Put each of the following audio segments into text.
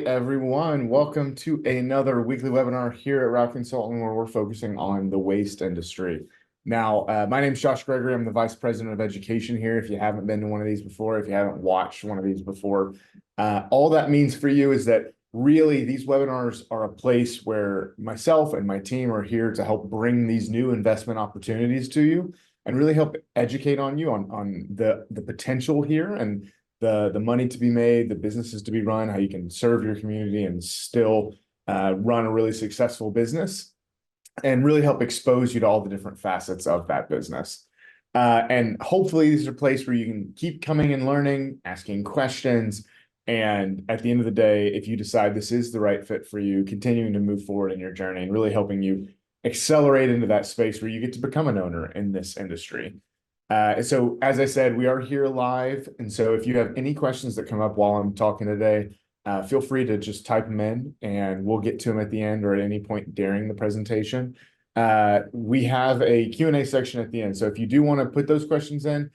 everyone. Welcome to another weekly webinar here at Rock Consulting, where we're focusing on the waste industry. Now, my name is Josh Gregory. I'm the Vice President of Education here. If you haven't been to one of these before, if you haven't watched one of these before, all that means for you is that really these webinars are a place where myself and my team are here to help bring these new investment opportunities to you and really help educate on you on the potential here and the money to be made, the businesses to be run, how you can serve your community and still run a really successful business, and really help expose you to all the different facets of that business. And hopefully these are a place where you can keep coming and learning, asking questions, and at the end of the day, if you decide this is the right fit for you, continuing to move forward in your journey and really helping you accelerate into that space where you get to become an owner in this industry. So as I said, we are here live. And so if you have any questions that come up while I'm talking today, feel free to just type them in and we'll get to them at the end or at any point during the presentation. We have a Q&A section at the end. So if you do want to put those questions in,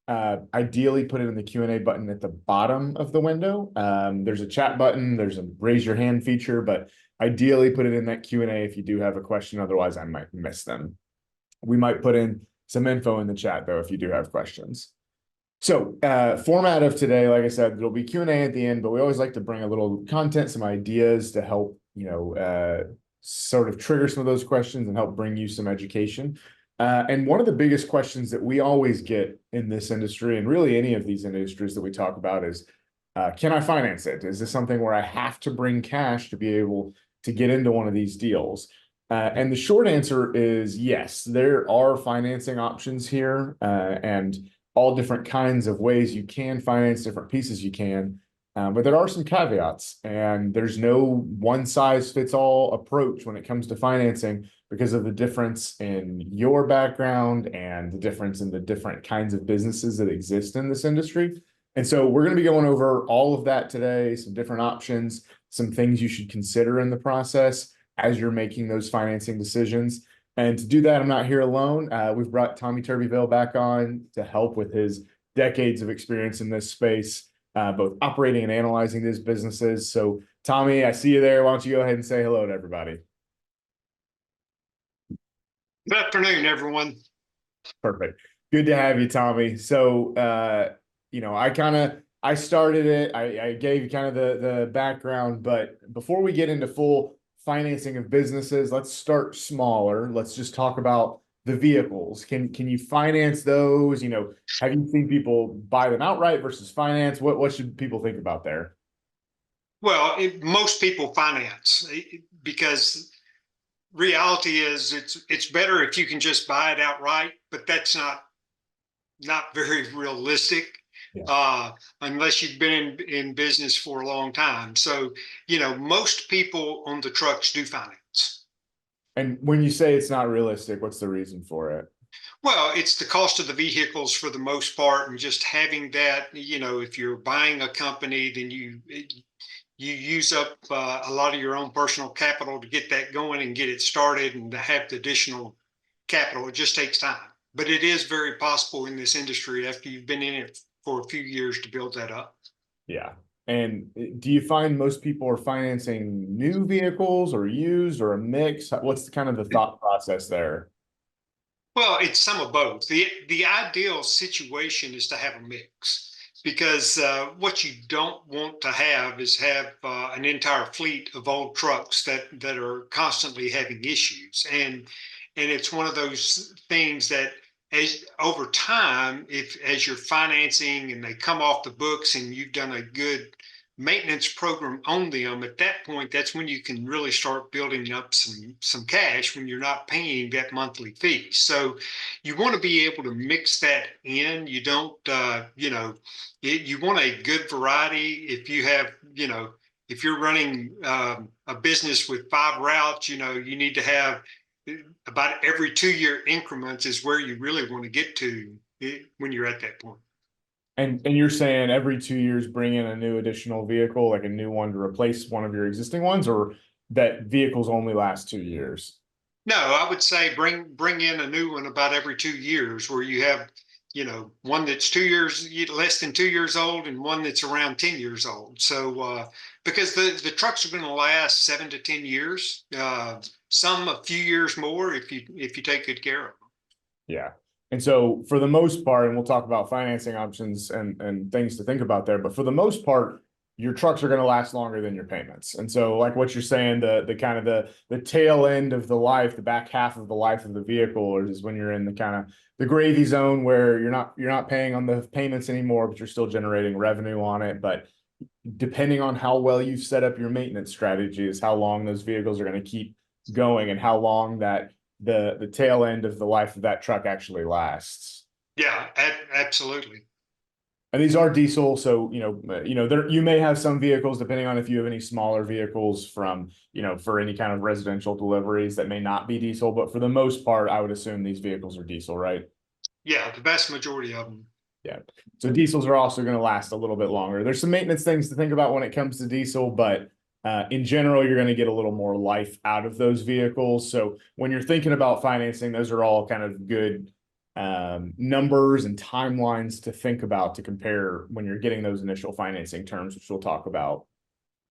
ideally put it in the Q&A button at the bottom of the window. There's a chat button, there's a raise your hand feature, but ideally put it in that Q&A if you do have a question. Otherwise, I might miss them. We might put in some info in the chat, though, if you do have questions. So format of today, like I said, there'll be Q&A at the end, but we always like to bring a little content, some ideas to help, sort of trigger some of those questions and help bring you some education. And one of the biggest questions that we always get in this industry, and really any of these industries that we talk about, is, can I finance it? Is this something where I have to bring cash to be able to get into one of these deals? And the short answer is yes, there are financing options here, and all different kinds of ways you can finance different pieces you can. But there are some caveats, and there's no one size fits all approach when it comes to financing because of the difference in your background and the difference in the different kinds of businesses that exist in this industry. And so we're going to be going over all of that today, some different options, some things you should consider in the process as you're making those financing decisions. And to do that, I'm not here alone. We've brought Tommy Turbyville back on to help with his decades of experience in this space, both operating and analyzing these businesses. So Tommy, I see you there. Why don't you go ahead and say hello to everybody? Good afternoon, everyone. Perfect. Good to have you, Tommy. So, I started it. I gave you kind of the background, but before we get into full financing of businesses, let's start smaller. Let's just talk about the vehicles. Can you finance those? Have you seen people buy them outright versus finance? What should people think about there? Well, most people finance because reality is it's better if you can just buy it outright, but that's not very realistic. Yeah. Unless you've been in business for a long time. So, most people on the trucks do finance. And when you say it's not realistic, what's the reason for it? Well, it's the cost of the vehicles for the most part, and just having that, if you're buying a company, then you use up a lot of your own personal capital to get that going and get it started, and to have the additional capital. It just takes time. But it is very possible in this industry after you've been in it for a few years to build that up. Yeah. And do you find most people are financing new vehicles or used or a mix? What's kind of the thought process there? Well, it's some of both. The ideal situation is to have a mix, because what you don't want to have is have an entire fleet of old trucks that are constantly having issues. And it's one of those things that over time, as you're financing and they come off the books and you've done a good maintenance program on them, at that point, that's when you can really start building up some cash when you're not paying that monthly fee. So you want to be able to mix that in. You don't, you want a good variety. If you have, if you're running a business with 5 routes, you need to have about every 2-year increments is where you really want to get to when you're at that point. And you're saying every 2 years bring in a new additional vehicle, like a new one to replace one of your existing ones, or that vehicles only last 2 years? No, I would say bring in a new one about every 2 years, where you have one that's 2 years, less than 2 years old, and one that's around 10 years old. So, because the trucks are going to last 7 to 10 years, some a few years more if you take good care of them. Yeah. And so for the most part, and we'll talk about financing options and things to think about there, but for the most part, your trucks are going to last longer than your payments. And so like what you're saying, the kind of the tail end of the life, the back half of the life of the vehicle is when you're in the kind of the gravy zone where you're not paying on the payments anymore, but you're still generating revenue on it. But depending on how well you've set up your maintenance strategy is how long those vehicles are going to keep going and how long that the tail end of the life of that truck actually lasts. Yeah, absolutely. And these are diesel, so there you may have some vehicles, depending on if you have any smaller vehicles from for any kind of residential deliveries that may not be diesel, but for the most part, I would assume these vehicles are diesel, right? Yeah, the vast majority of them. Yeah. So diesels are also going to last a little bit longer. There's some maintenance things to think about when it comes to diesel, but in general, you're going to get a little more life out of those vehicles. So when you're thinking about financing, those are all kind of good numbers and timelines to think about to compare when you're getting those initial financing terms, which we'll talk about.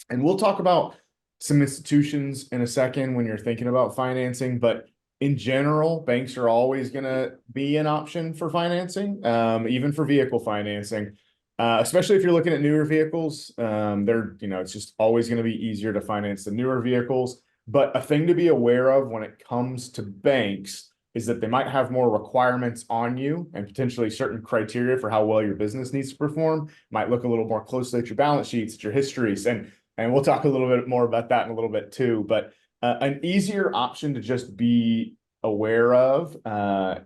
And we'll talk about some institutions in a second when you're thinking about financing, but in general, banks are always going to be an option for financing, even for vehicle financing, especially if you're looking at newer vehicles. It's just always going to be easier to finance the newer vehicles. But a thing to be aware of when it comes to banks is that they might have more requirements on you and potentially certain criteria for how well your business needs to perform. Might look a little more closely at your balance sheets, at your histories, and we'll talk a little bit more about that in a little bit too. But an easier option to just be aware of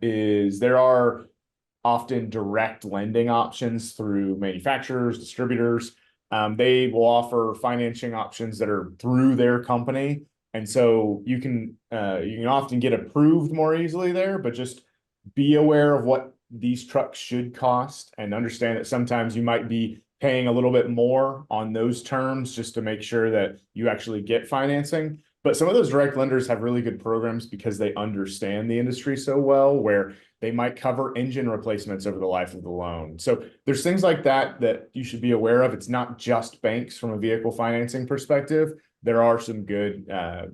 is there are often direct lending options through manufacturers, distributors. They will offer financing options that are through their company. And so you can often get approved more easily there, but just be aware of what these trucks should cost and understand that sometimes you might be paying a little bit more on those terms just to make sure that you actually get financing. But some of those direct lenders have really good programs because they understand the industry so well, where they might cover engine replacements over the life of the loan. So there's things like that that you should be aware of. It's not just banks from a vehicle financing perspective. There are some good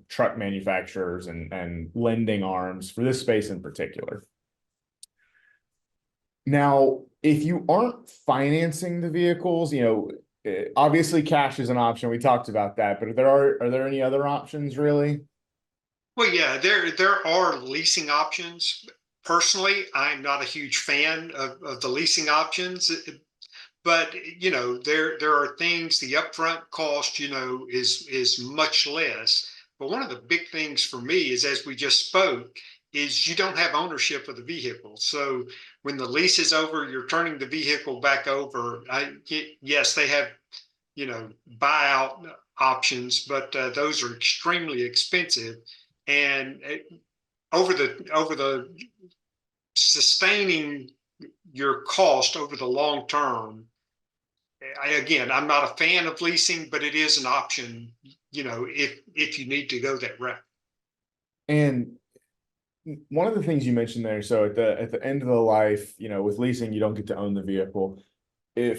truck manufacturers and lending arms for this space in particular. Now, if you aren't financing the vehicles, obviously cash is an option. We talked about that, but are there any other options really? Well, yeah, there are leasing options. Personally, I'm not a huge fan of the leasing options, but there are things. The upfront cost, is much less. But one of the big things for me is, as we just spoke, is you don't have ownership of the vehicle. So when the lease is over, you're turning the vehicle back over. Yes, they have buyout options, but those are extremely expensive. And over the sustaining your cost over the long term, I'm not a fan of leasing, but it is an option, if you need to go that route. And one of the things you mentioned there, so at the end of the life, with leasing, you don't get to own the vehicle.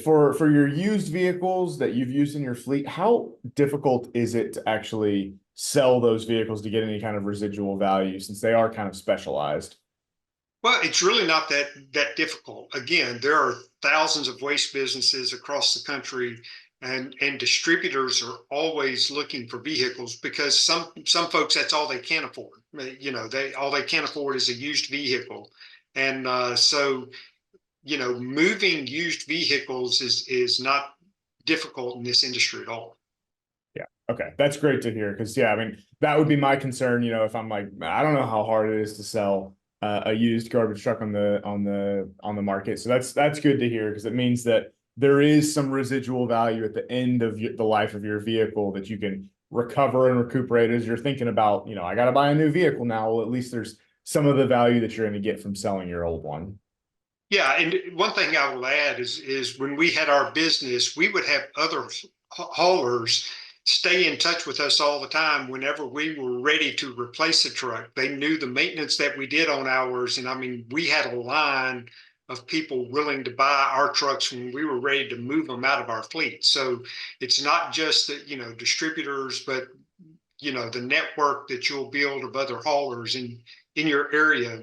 For your used vehicles that you've used in your fleet, how difficult is it to actually sell those vehicles to get any kind of residual value since they are kind of specialized? Well, it's really not that difficult. Again, there are thousands of waste businesses across the country, and distributors are always looking for vehicles because some folks, that's all they can afford. They all they can afford is a used vehicle, and so moving used vehicles is not difficult in this industry at all. Yeah. Okay. That's great to hear. Cause yeah, I mean, that would be my concern, if I'm like, I don't know how hard it is to sell a used garbage truck on the market. So that's good to hear. Cause it means that there is some residual value at the end of the life of your vehicle that you can recover and recuperate as you're thinking about, I got to buy a new vehicle now. Well, at least there's some of the value that you're going to get from selling your old one. Yeah, and one thing I will add is when we had our business, we would have other haulers stay in touch with us all the time whenever we were ready to replace a truck. They knew the maintenance that we did on ours, and I mean, we had a line of people willing to buy our trucks when we were ready to move them out of our fleet. So it's not just that, distributors, but the network that you'll build of other haulers in your area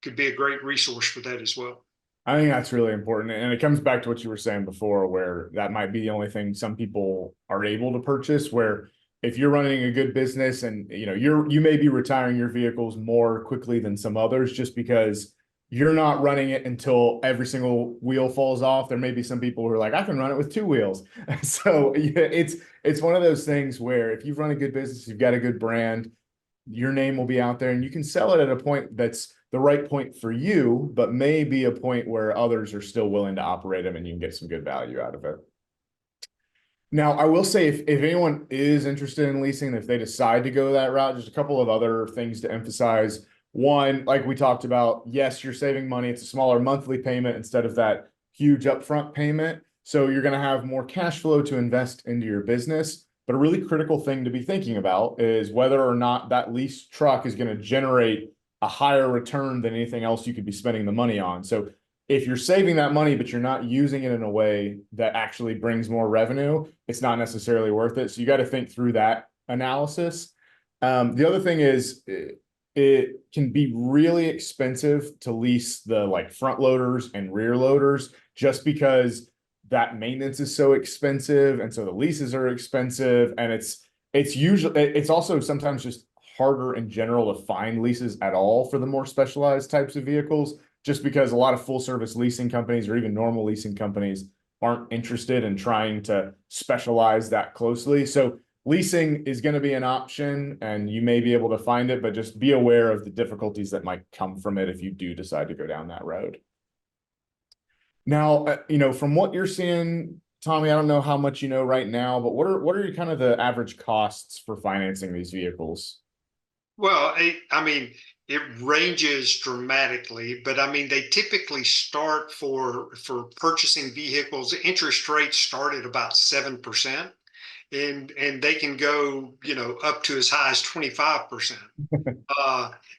could be a great resource for that as well. I think that's really important. And it comes back to what you were saying before, where that might be the only thing some people are able to purchase, where if you're running a good business and you may be retiring your vehicles more quickly than some others just because you're not running it until every single wheel falls off. There may be some people who are like, I can run it with two wheels. So yeah, it's one of those things where if you've run a good business, you've got a good brand, your name will be out there and you can sell it at a point that's the right point for you, but may be a point where others are still willing to operate them and you can get some good value out of it. Now, I will say if anyone is interested in leasing, if they decide to go that route, just a couple of other things to emphasize. One, like we talked about, yes, you're saving money. It's a smaller monthly payment instead of that huge upfront payment. So you're going to have more cash flow to invest into your business. But a really critical thing to be thinking about is whether or not that leased truck is going to generate a higher return than anything else you could be spending the money on. So if you're saving that money, but you're not using it in a way that actually brings more revenue, it's not necessarily worth it. So you got to think through that analysis. The other thing is it can be really expensive to lease the like front loaders and rear loaders just because that maintenance is so expensive. And so the leases are expensive. And it's also sometimes just harder in general to find leases at all for the more specialized types of vehicles, just because a lot of full service leasing companies or even normal leasing companies aren't interested in trying to specialize that closely. So leasing is going to be an option and you may be able to find it, but just be aware of the difficulties that might come from it if you do decide to go down that road. Now, from what you're seeing, Tommy, I don't know how much you know right now, but what are kind of the average costs for financing these vehicles? Well, I mean, it ranges dramatically, but I mean, they typically start for purchasing vehicles. Interest rates start at about 7%, and they can go, up to as high as 25%.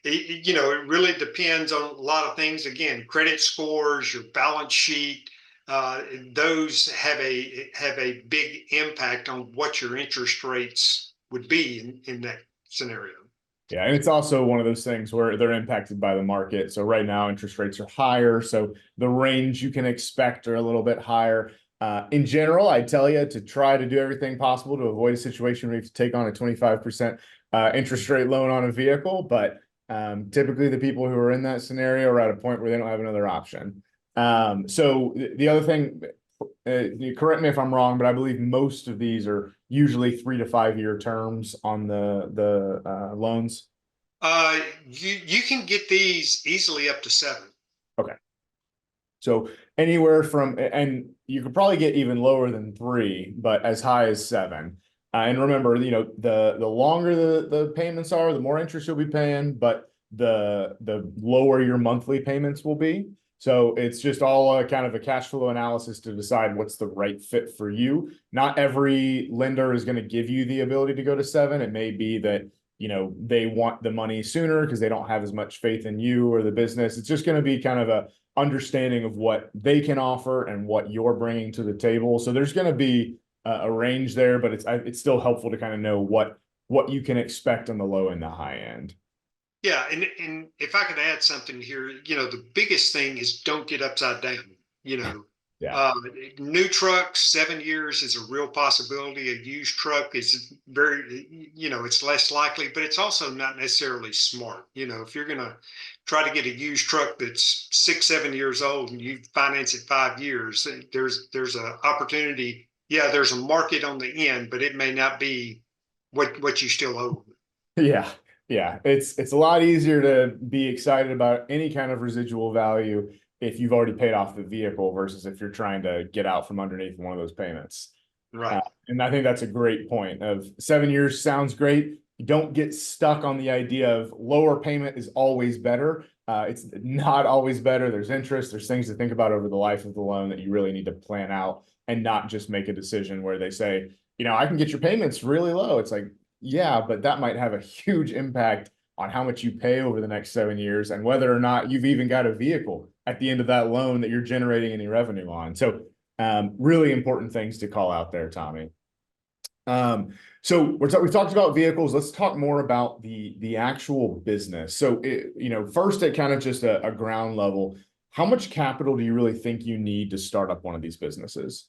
It really depends on a lot of things. Again, credit scores, your balance sheet, uh, those have a big impact on what your interest rates would be in that scenario. Yeah, and it's also one of those things where they're impacted by the market. So right now interest rates are higher, so the range you can expect are a little bit higher. In general, I tell you to try to do everything possible to avoid a situation where you have to take on a 25% interest rate loan on a vehicle. But typically the people who are in that scenario are at a point where they don't have another option. So the other thing, correct me if I'm wrong, but I believe most of these are usually 3 to 5 year terms on the loans. You can get these easily up to 7. Okay. So anywhere from, and you could probably get even lower than 3, but as high as 7. And remember, the longer the payments are, the more interest you'll be paying, but the lower your monthly payments will be. So it's just all kind of a cash flow analysis to decide what's the right fit for you. Not every lender is going to give you the ability to go to 7. It may be that, they want the money sooner because they don't have as much faith in you or the business. It's just going to be kind of a understanding of what they can offer and what you're bringing to the table. So there's going to be a range there, but it's still helpful to kind of know what you can expect on the low and the high end. Yeah, and if I could add something here, the biggest thing is don't get upside down. You know, Yeah. uh, New trucks, 7 years is a real possibility. A used truck is it's less likely, but it's also not necessarily smart. If you're gonna try to get a used truck that's 6, 7 years old and you finance it 5 years, there's a opportunity. Yeah, there's a market on the end, but it may not be what you still owe. Yeah. Yeah. It's a lot easier to be excited about any kind of residual value if you've already paid off the vehicle versus if you're trying to get out from underneath one of those payments. Right. And I think that's a great point of 7 years sounds great. You don't get stuck on the idea of lower payment is always better. It's not always better. There's interest, there's things to think about over the life of the loan that you really need to plan out and not just make a decision where they say, I can get your payments really low. It's like, yeah, but that might have a huge impact on how much you pay over the next 7 years and whether or not you've even got a vehicle at the end of that loan that you're generating any revenue on. So really important things to call out there, Tommy. So we've talked about vehicles. Let's talk more about the actual business. So first at kind of just a ground level, how much capital do you really think you need to start up one of these businesses?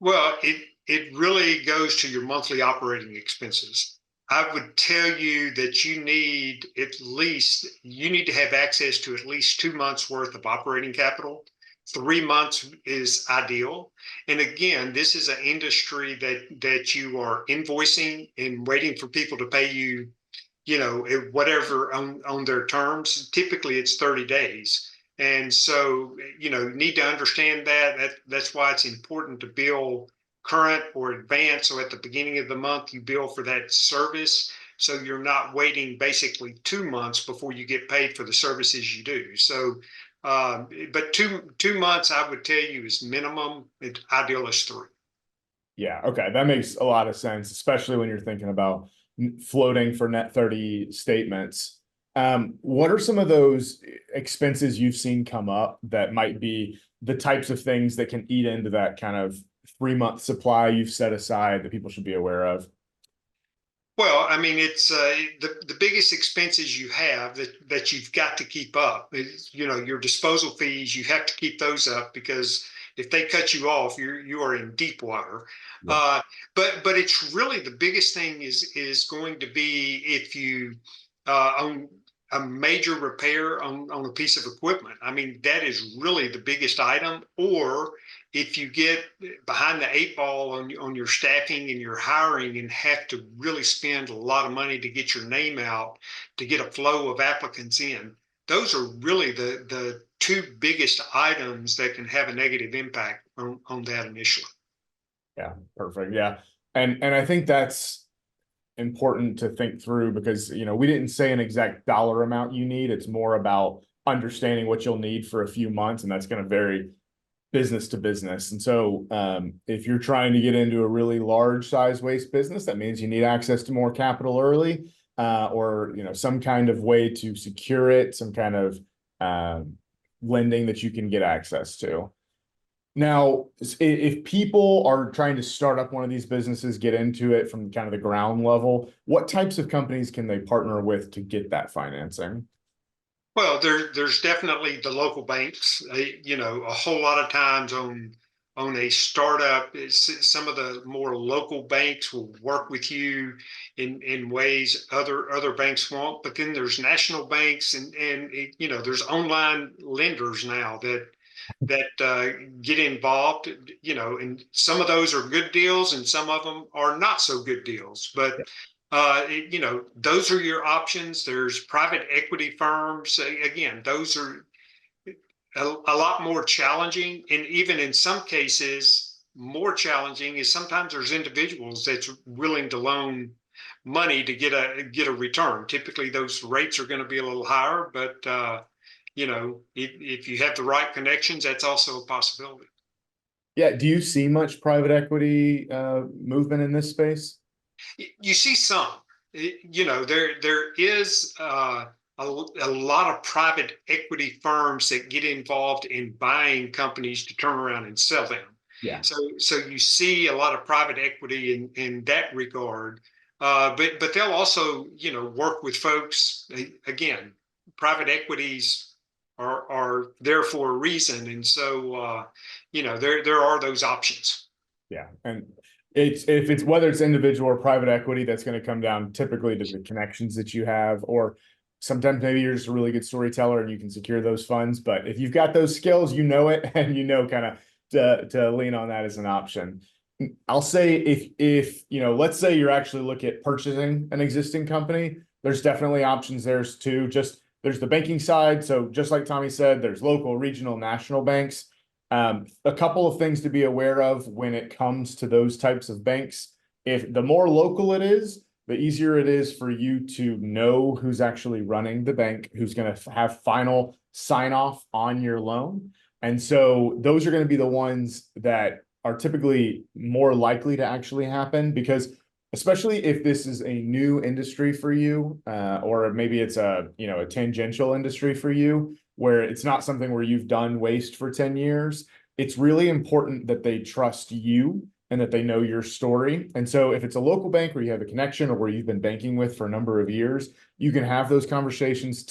Well, it really goes to your monthly operating expenses. I would tell you that you need to have access to at least 2 months worth of operating capital. 3 months is ideal. And again, this is an industry that you are invoicing and waiting for people to pay you, whatever on their terms. Typically it's 30 days. And so, you need to understand that's why it's important to bill current or advance. So at the beginning of the month, you bill for that service. So you're not waiting basically 2 months before you get paid for the services you do. So, but two months, I would tell you, is minimum. Ideal is 3. Yeah, okay, that makes a lot of sense, especially when you're thinking about floating for net 30 statements. What are some of those expenses you've seen come up that might be the types of things that can eat into that kind of 3 month supply you've set aside that people should be aware of? Well, I mean, it's the biggest expenses you have that you've got to keep up is, your disposal fees. You have to keep those up because if they cut you off, you are in deep water. Yeah. Uh, but it's really the biggest thing is going to be if you own a major repair on a piece of equipment. I mean, that is really the biggest item. Or if you get behind the 8 ball on your staffing and your hiring and have to really spend a lot of money to get your name out, to get a flow of applicants in, those are really the two biggest items that can have a negative impact on that initially. Yeah, perfect. Yeah. And I think that's important to think through because, we didn't say an exact dollar amount you need. It's more about understanding what you'll need for a few months, and that's going to vary business to business. And so if you're trying to get into a really large size waste business, that means you need access to more capital early, or some kind of way to secure it, some kind of lending that you can get access to. Now, if people are trying to start up one of these businesses, get into it from kind of the ground level, what types of companies can they partner with to get that financing? Well, there's definitely the local banks. A whole lot of times on a startup, some of the more local banks will work with you in ways other banks won't. But then there's national banks and there's online lenders now that get involved. And some of those are good deals, and some of them are not so good deals. But those are your options. There's private equity firms. Again, those are a lot more challenging, and even in some cases, more challenging is sometimes there's individuals that's willing to loan money to get a return. Typically, those rates are going to be a little higher, but if you have the right connections, that's also a possibility. Yeah. Do you see much private equity movement in this space? You see some. There is a lot of private equity firms that get involved in buying companies to turn around and sell them. Yeah. So you see a lot of private equity in that regard. But they'll also work with folks. Again, private equities are there for a reason, and so there are those options. Yeah. And if it's whether it's individual or private equity, that's going to come down typically to the connections that you have, or sometimes maybe you're just a really good storyteller and you can secure those funds. But if you've got those skills, you know it, and kind of to lean on that as an option. I'll say if let's say you're actually looking at purchasing an existing company, there's definitely options there too. Just there's the banking side. So just like Tommy said, there's local, regional, national banks. A couple of things to be aware of when it comes to those types of banks. If the more local it is, the easier it is for you to know who's actually running the bank, who's going to have final sign off on your loan. And so those are going to be the ones that are typically more likely to actually happen, because especially if this is a new industry for you, or maybe it's a tangential industry for you, where it's not something where you've done waste for 10 years. It's really important that they trust you and that they know your story. And so if it's a local bank where you have a connection or where you've been banking with for a number of years, you can have those conversations,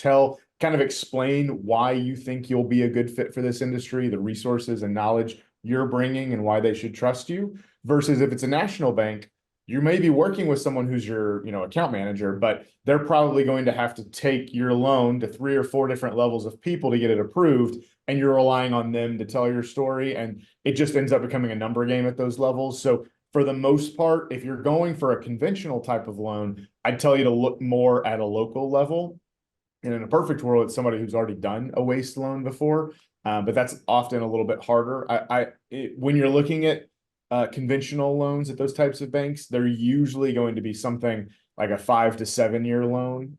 kind of explain why you think you'll be a good fit for this industry, the resources and knowledge you're bringing and why they should trust you. Versus if it's a national bank, you may be working with someone who's your, account manager, but they're probably going to have to take your loan to 3 or 4 different levels of people to get it approved, and you're relying on them to tell your story, and it just ends up becoming a number game at those levels. So for the most part, if you're going for a conventional type of loan, I'd tell you to look more at a local level. And in a perfect world, it's somebody who's already done a waste loan before, but that's often a little bit harder. When you're looking at conventional loans at those types of banks, they're usually going to be something like a 5 to 7 year loan,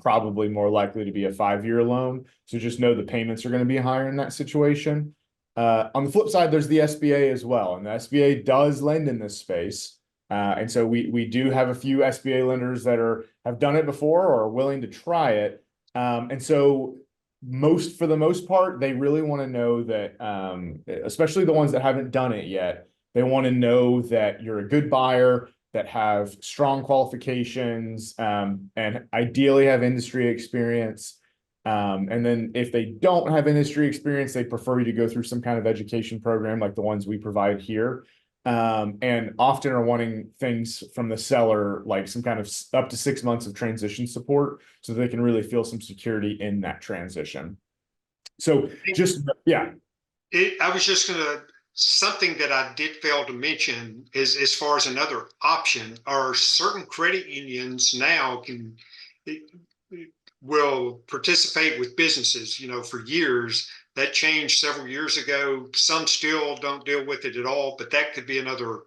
probably more likely to be a 5-year loan. So just know the payments are going to be higher in that situation. On the flip side, there's the SBA as well, and the SBA does lend in this space. And so we do have a few SBA lenders that have done it before or are willing to try it. And so for the most part, they really want to know that, especially the ones that haven't done it yet, they want to know that you're a good buyer, that have strong qualifications, and ideally have industry experience. And then if they don't have industry experience, they prefer you to go through some kind of education program like the ones we provide here. And often are wanting things from the seller, like some kind of up to 6 months of transition support, so they can really feel some security in that transition. So yeah. I was just going to, something that I did fail to mention is, as far as another option, are certain credit unions now will participate with businesses. For years, that changed several years ago. Some still don't deal with it at all, but that could be another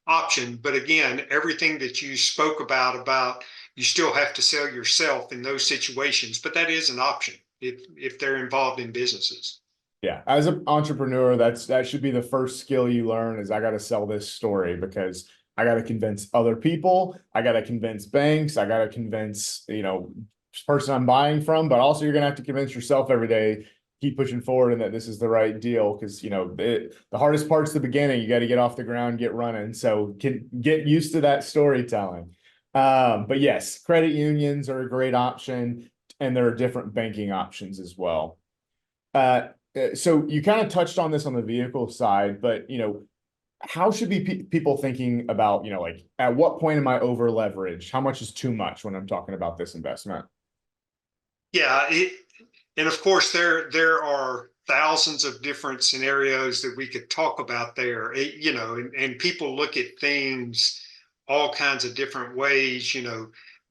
option. But again, everything that you spoke about you still have to sell yourself in those situations, but that is an option if they're involved in businesses. Yeah, as an entrepreneur, that should be the first skill you learn, is I got to sell this story, because I got to convince other people, I got to convince banks, I got to convince, person I'm buying from, but also you're going to have to convince yourself every day, keep pushing forward, and that this is the right deal. Because, the hardest part's the beginning. You got to get off the ground, get running. So get used to that storytelling. But yes, credit unions are a great option, and there are different banking options as well. So you kind of touched on this on the vehicle side, but how should people thinking about, like, at what point am I over leveraged? How much is too much when I'm talking about this investment? Yeah, and of course there are thousands of different scenarios that we could talk about there. And people look at things all kinds of different ways.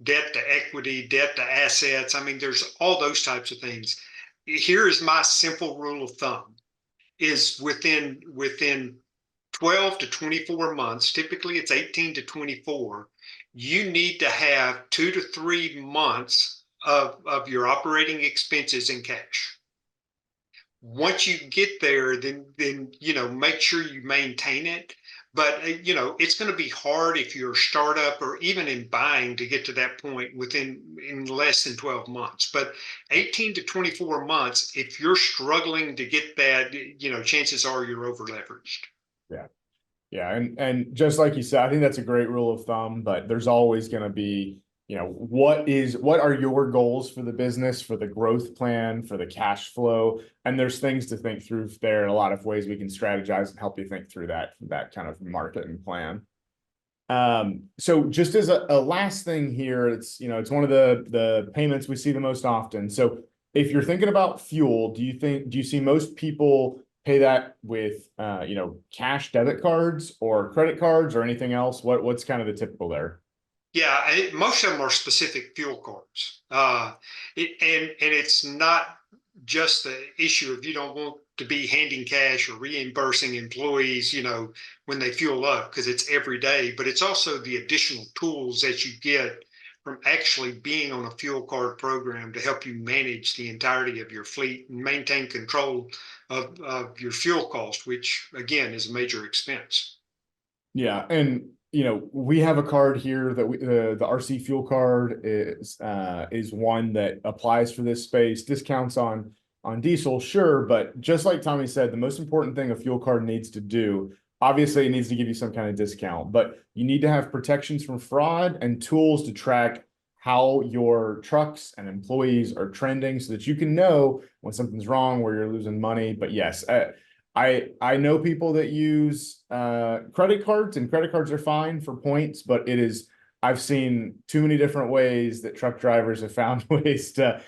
Debt to equity, debt to assets. I mean, there's all those types of things. Here is my simple rule of thumb: is within 12 to 24 months, typically it's 18 to 24, you need to have 2 to 3 months of your operating expenses in cash. Once you get there, then make sure you maintain it. But it's going to be hard if you're a startup or even in buying to get to that point in less than 12 months. But 18 to 24 months, if you're struggling to get that, chances are you're over leveraged. Yeah. Yeah. And just like you said, I think that's a great rule of thumb, but there's always going to be, what are your goals for the business, for the growth plan, for the cash flow? And there's things to think through there. In a lot of ways we can strategize and help you think through that kind of marketing plan. So just as a last thing here, it's one of the payments we see the most often. So if you're thinking about fuel, do you see most people pay that with cash debit cards or credit cards or anything else? What's kind of the typical there? Yeah, most of them are specific fuel cards, and it's not just the issue of you don't want to be handing cash or reimbursing employees, when they fuel up, because it's every day. But it's also the additional tools that you get from actually being on a fuel card program to help you manage the entirety of your fleet and maintain control of your fuel cost, which again is a major expense. Yeah, and we have a card here that the RC fuel card is one that applies for this space. Discounts on on diesel, sure, but just like Tommy said, the most important thing a fuel card needs to do, obviously it needs to give you some kind of discount, but you need to have protections from fraud and tools to track how your trucks and employees are trending so that you can know when something's wrong, where you're losing money. But yes, I know people that use credit cards, and credit cards are fine for points, but I've seen too many different ways that truck drivers have found ways to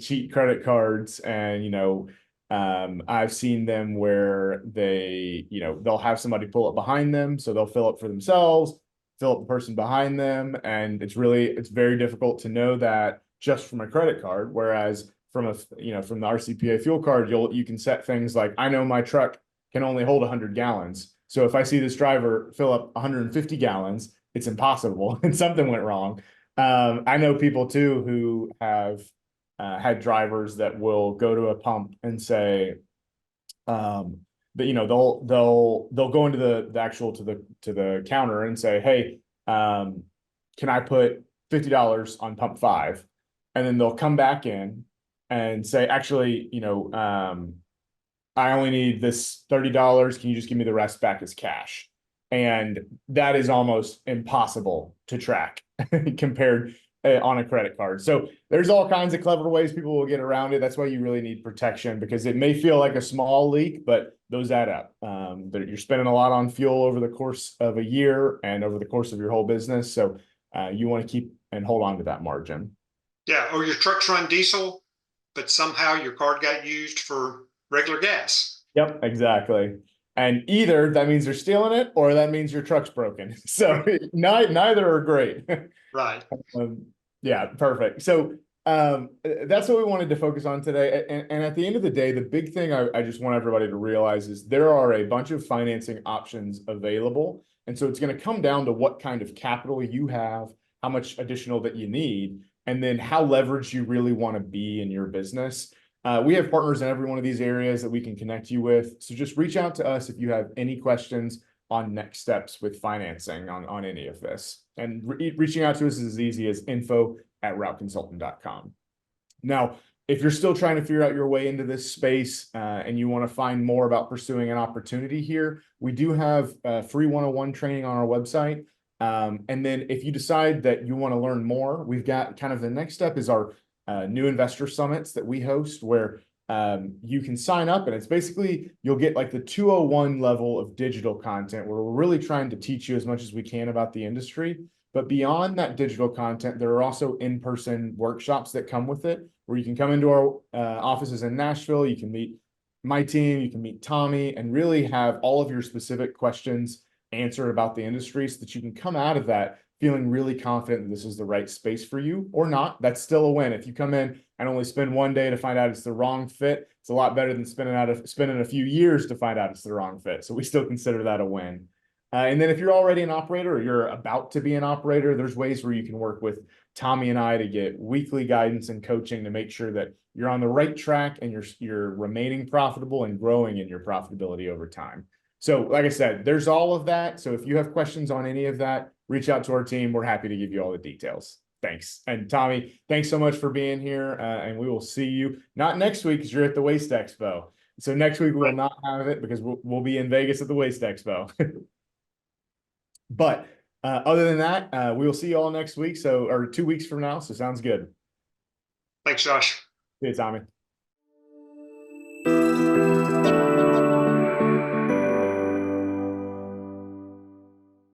cheat credit cards. And I've seen them where they'll have somebody pull it behind them, so they'll fill it for themselves, fill up the person behind them, and it's very difficult to know that just from a credit card. Whereas from the RCPA fuel card, you can set things like, I know my truck can only hold 100 gallons, so if I see this driver fill up 150 gallons, it's impossible and something went wrong. I know people too who have had drivers that will go to a pump and say, but they'll go into the actual to the counter and say, hey, can I put $50 on pump 5? And then they'll come back in and say, actually, I only need this $30. Can you just give me the rest back as cash? And that is almost impossible to track compared on a credit card. So there's all kinds of clever ways people will get around it. That's why you really need protection, because it may feel like a small leak, but those add up. But you're spending a lot on fuel over the course of a year and over the course of your whole business. So you want to keep and hold on to that margin. Yeah, or your trucks run diesel, but somehow your card got used for regular gas. Yep, exactly. And either that means they're stealing it, or that means your truck's broken. So neither are great. Right. Yeah, perfect. So that's what we wanted to focus on today. And at the end of the day, the big thing I just want everybody to realize is there are a bunch of financing options available. And so it's going to come down to what kind of capital you have, how much additional that you need, and then how leveraged you really want to be in your business. We have partners in every one of these areas that we can connect you with. So just reach out to us if you have any questions on next steps with financing on any of this. And reaching out to us is as easy as info@routeconsultant.com. Now, if you're still trying to figure out your way into this space and you want to find more about pursuing an opportunity here, we do have free 101 training on our website. And then if you decide that you want to learn more, we've got kind of the next step is our new investor summits that we host, where you can sign up, and it's basically, you'll get like the 201 level of digital content where we're really trying to teach you as much as we can about the industry. But beyond that digital content, there are also in-person workshops that come with it, where you can come into our offices in Nashville, you can meet my team, you can meet Tommy, and really have all of your specific questions answered about the industry, so that you can come out of that feeling really confident that this is the right space for you. Or not, that's still a win. If you come in and only spend one day to find out it's the wrong fit, it's a lot better than spending a few years to find out it's the wrong fit. So we still consider that a win. And then if you're already an operator, or you're about to be an operator, there's ways where you can work with Tommy and I to get weekly guidance and coaching to make sure that you're on the right track and you're remaining profitable and growing in your profitability over time. So like I said, there's all of that. So if you have questions on any of that, reach out to our team. We're happy to give you all the details. Thanks. And Tommy, thanks so much for being here. And we will see you not next week, because you're at the Waste Expo. So next week we will not have it, because we'll be in Vegas at the Waste Expo. But other than that, we will see you all next week. Or 2 weeks from now. So sounds good. Thanks, Josh. See you, Tommy.